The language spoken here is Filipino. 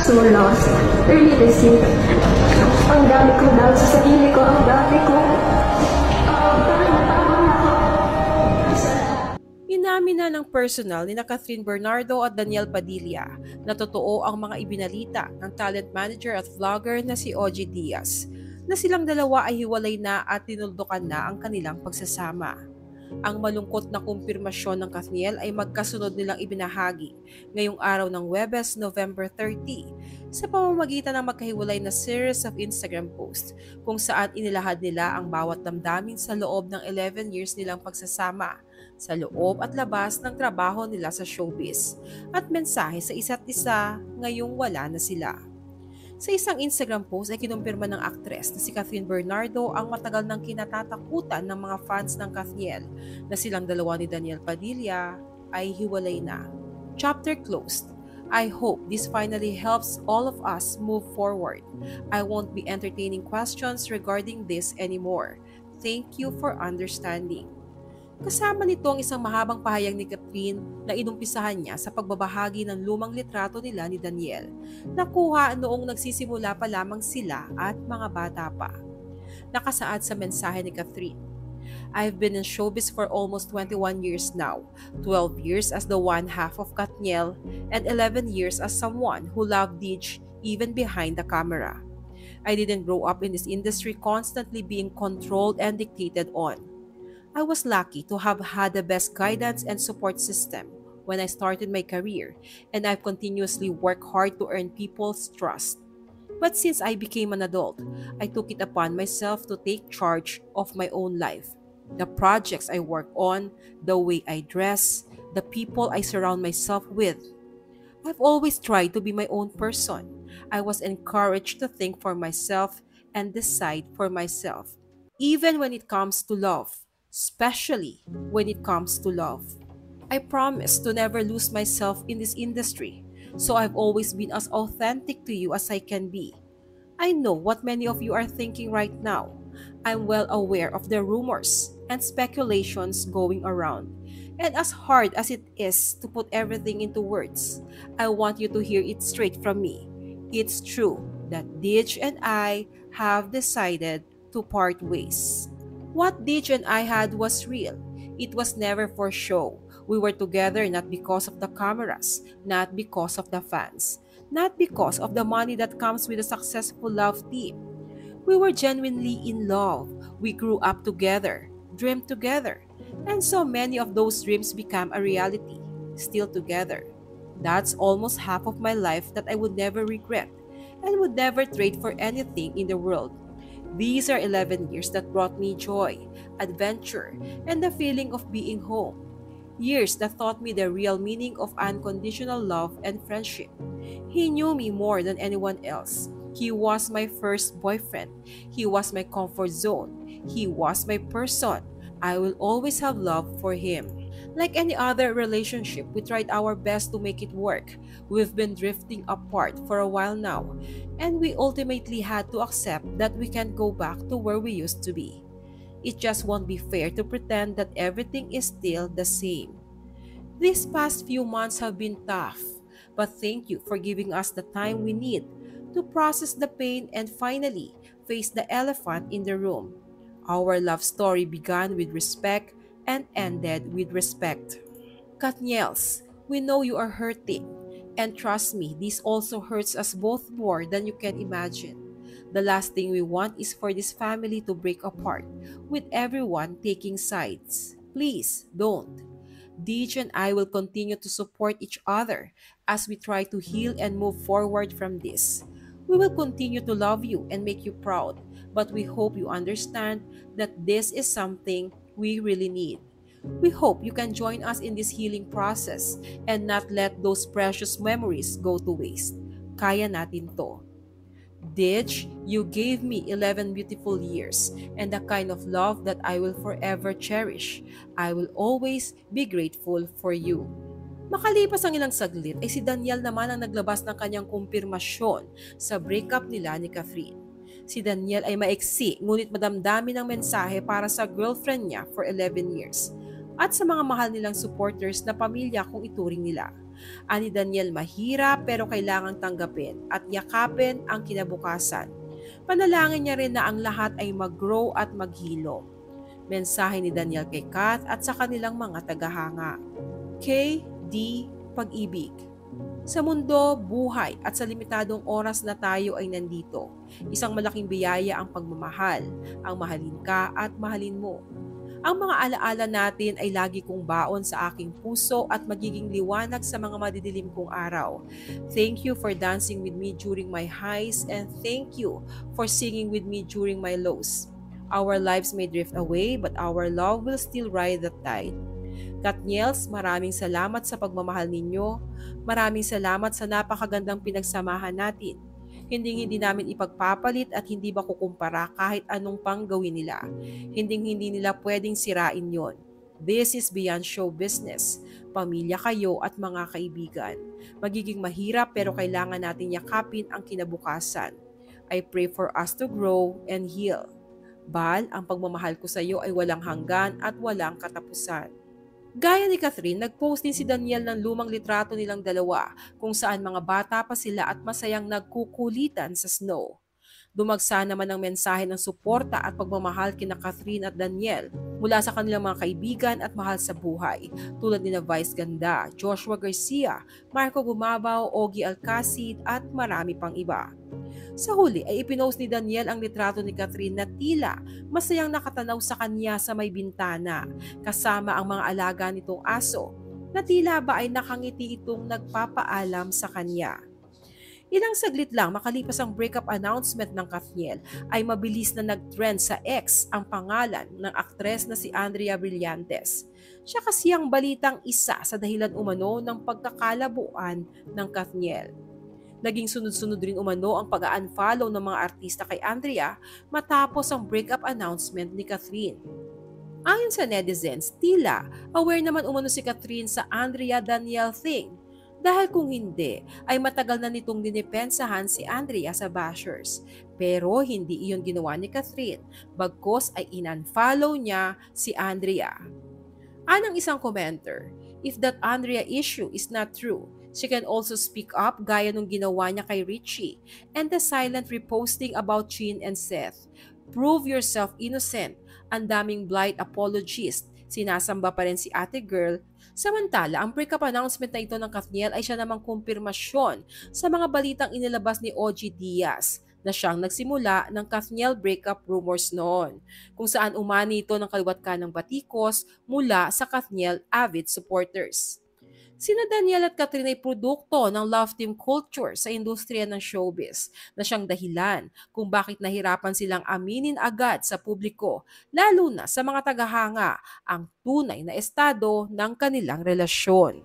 so lost. Early this year, ang dami ko down sa sarili ko, ang dami ko. Inamin na ng personal ni Catherine Bernardo at Daniel Padilla na totoo ang mga ibinalita ng talent manager at vlogger na si OG Diaz na silang dalawa ay hiwalay na at tinuldukan na ang kanilang pagsasama. Ang malungkot na kumpirmasyon ng Kathniel ay magkasunod nilang ibinahagi ngayong araw ng Huwebes, November 30 sa pamamagitan ng magkahiwalay na series of Instagram posts kung saan inilahad nila ang bawat damdamin sa loob ng 11 years nilang pagsasama sa loob at labas ng trabaho nila sa showbiz at mensahe sa isa't isa ngayong wala na sila. Sa isang Instagram post ay kinumpirma ng aktres na si Catherine Bernardo ang matagal nang kinatatakutan ng mga fans ng Kathniel na silang dalawa ni Daniel Padilla ay hiwalay na. Chapter closed. I hope this finally helps all of us move forward. I won't be entertaining questions regarding this anymore. Thank you for understanding. Kasama nito ang isang mahabang pahayag ni Catherine na inumpisahan niya sa pagbabahagi ng lumang litrato nila ni Daniel, nakuha noong nagsisimula pa lamang sila at mga bata pa. Nakasaad sa mensahe ni Catherine, I've been in showbiz for almost 21 years now, 12 years as the one half of Kathniel, and 11 years as someone who loved Dij even behind the camera. I didn't grow up in this industry constantly being controlled and dictated on. I was lucky to have had the best guidance and support system when I started my career, and I've continuously worked hard to earn people's trust. But since I became an adult, I took it upon myself to take charge of my own life. The projects I work on, the way I dress, the people I surround myself with. I've always tried to be my own person. I was encouraged to think for myself and decide for myself, even when it comes to love. Especially when it comes to love. I promise to never lose myself in this industry, so I've always been as authentic to you as I can be. I know what many of you are thinking right now. I'm well aware of the rumors and speculations going around. And as hard as it is to put everything into words, I want you to hear it straight from me. It's true that Dij and I have decided to part ways. What Dij and I had was real. It was never for show. We were together not because of the cameras, not because of the fans, not because of the money that comes with a successful love team. We were genuinely in love. We grew up together, dreamed together, and so many of those dreams became a reality, still together. That's almost half of my life that I would never regret and would never trade for anything in the world. These are 11 years that brought me joy, adventure, and the feeling of being home. Years that taught me the real meaning of unconditional love and friendship. He knew me more than anyone else. He was my first boyfriend. He was my comfort zone. He was my person. I will always have love for him. Like any other relationship, we tried our best to make it work. We've been drifting apart for a while now, and we ultimately had to accept that we can't go back to where we used to be. It just won't be fair to pretend that everything is still the same. These past few months have been tough, but thank you for giving us the time we need to process the pain and finally face the elephant in the room. Our love story began with respect and ended with respect. Kathniels, we know you are hurting, and trust me, this also hurts us both more than you can imagine. The last thing we want is for this family to break apart, with everyone taking sides. Please, don't. Dij and I will continue to support each other as we try to heal and move forward from this. We will continue to love you and make you proud, but we hope you understand that this is something we really need. We hope you can join us in this healing process and not let those precious memories go to waste. Kaya natin to. Dij, you gave me 11 beautiful years and the kind of love that I will forever cherish. I will always be grateful for you. Makalipas ang ilang saglit ay si Daniel naman ang naglabas ng kanyang kumpirmasyon sa breakup nila ni Catherine. Si Daniel ay maiksi ngunit madamdami ng mensahe para sa girlfriend niya for 11 years. at sa mga mahal nilang supporters na pamilya kung ituring nila. Ani Daniel, mahirap pero kailangang tanggapin at yakapin ang kinabukasan. Panalangin niya rin na ang lahat ay mag-grow at maghilo. Mensahe ni Daniel kay Kath at sa kanilang mga tagahanga. K.D. Pag-ibig. Sa mundo, buhay at sa limitadong oras na tayo ay nandito, isang malaking biyaya ang pagmamahal, ang mahalin ka at mahalin mo. Ang mga alaala natin ay lagi kong baon sa aking puso at magiging liwanag sa mga madidilim kong araw. Thank you for dancing with me during my highs and thank you for singing with me during my lows. Our lives may drift away but our love will still ride the tide. Katniels, maraming salamat sa pagmamahal ninyo. Maraming salamat sa napakagandang pinagsamahan natin. Hindi namin ipagpapalit at hindi makukumpara kahit anong pang gawin nila. Hindi nila pwedeng sirain yon. This is beyond show business. Pamilya kayo at mga kaibigan. Magiging mahirap pero kailangan natin yakapin ang kinabukasan. I pray for us to grow and heal. Bal, ang pagmamahal ko sa iyo ay walang hanggan at walang katapusan. Gaya ni Catherine, nag-post din si Daniel ng lumang litrato nilang dalawa kung saan mga bata pa sila at masayang nagkukulitan sa snow. Dumagsa naman ang mensahe ng suporta at pagmamahal kina Catherine at Daniel mula sa kanilang mga kaibigan at mahal sa buhay tulad ni Vice Ganda, Joshua Garcia, Marco Gumabaw, Ogie Alcacid at marami pang iba. Sa huli ay ipinost ni Daniel ang litrato ni Catherine na tila masayang nakatanaw sa kanya sa may bintana kasama ang mga alaga nitong aso na tila ba ay nakangiti itong nagpapaalam sa kanya. Ilang saglit lang makalipas ang breakup announcement ng Katniel ay mabilis na nag-trend sa X ang pangalan ng aktres na si Andrea Brillantes. Siya kasi ang balitang isa sa dahilan umano ng pagkakalabuan ng Katniel. Naging sunod-sunod rin umano ang pag-unfollow ng mga artista kay Andrea matapos ang breakup announcement ni Catherine. Ayon sa netizens, tila aware naman umano si Catherine sa Andrea Daniel thing dahil kung hindi ay matagal na nitong dinipensahan si Andrea sa bashers. Pero hindi iyon ginawa ni Catherine, bagkos ay in-unfollow niya si Andrea. Anang isang commenter, if that Andrea issue is not true, she can also speak up gaya nung ginawa niya kay Richie and the silent reposting about Chin and Seth. Prove yourself innocent. Ang daming blind apologist. Sinasamba pa rin si ate girl. Samantala, ang breakup announcement na ito ng Katniel ay siya namang kumpirmasyon sa mga balitang inilabas ni OG Diaz na siyang nagsimula ng Katniel breakup rumors noon, kung saan umani ito ng kaliwat kanang batikos mula sa Katniel avid supporters. Sina Daniel at Catherine ay produkto ng love team culture sa industriya ng showbiz na siyang dahilan kung bakit nahirapan silang aminin agad sa publiko, lalo na sa mga tagahanga, ang tunay na estado ng kanilang relasyon.